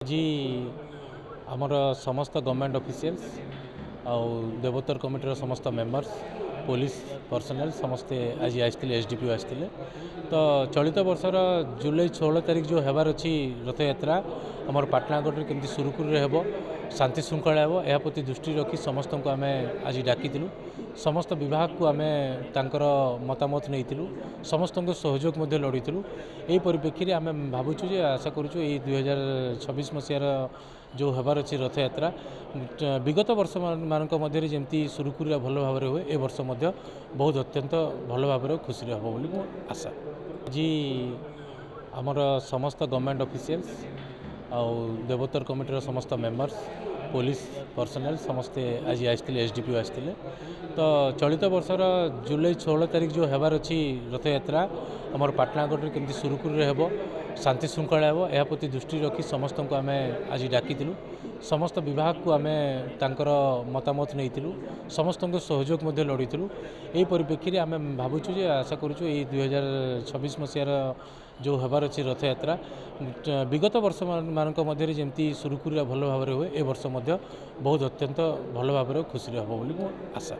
जी आमर समस्त government officials आउ देवोत्तर कमिटीर समस्त मेंबर्स पुलिस पर्सनल समस्ते आज आसते एसडीपीओ आसते तो चलित वर्षर जुलाई 16 तारिख जो होबार अच्छी रथ यात्रा आमर पाटनागढ़ केमती सुरुखुरु हेब शांति श्रृंखला हेब यह प्रति दृष्टि रखी समस्त को आम आज डाकिलु समस्त विभाग को आम तांकर मतामत नहीं समस्त सहयोग लड़ीलु यही परिप्रेक्षी आम भावुँ जे आशा करूँ ये 2026 मसीहार जो होबार अच्छी रथ यात्रा विगत वर्ष मानक मध्य जमी सुरुखुरु भल भाव हुए ए वर्ष बहुत अत्यंत भल भाव खुशी हम बोली मो आशा जी आमर समस्त गवर्नमेंट ऑफिशियल्स आउ देवोत्तर कमिटीर समस्त मेंबर्स पुलिस पर्सनल समस्ते आज आसते एसडीपीओ आसते तो चलित वर्षर जुलाई 16 तारिख जो होबार अच्छी रथ यात्रा आमर पाटनागढ़ केमती सुरुखुरु हेब शांति श्रृंखला हेब यह प्रति दृष्टि रखी समस्त को आम आज डाकिलु समस्त विभाग को आम तांकर मतामत नहीं समस्त सहयोग लड़ीलु यही परिप्रेक्षी आम भावुँ जे आशा करूँ ये 2026 मसीहार जो होबार अच्छी रथ यात्रा विगत वर्ष मानक मध्य जमी सुरुखुरु भल भाव हुए ए वर्ष बहुत अत्यंत भल भाव खुशी हम बोली मो आशा।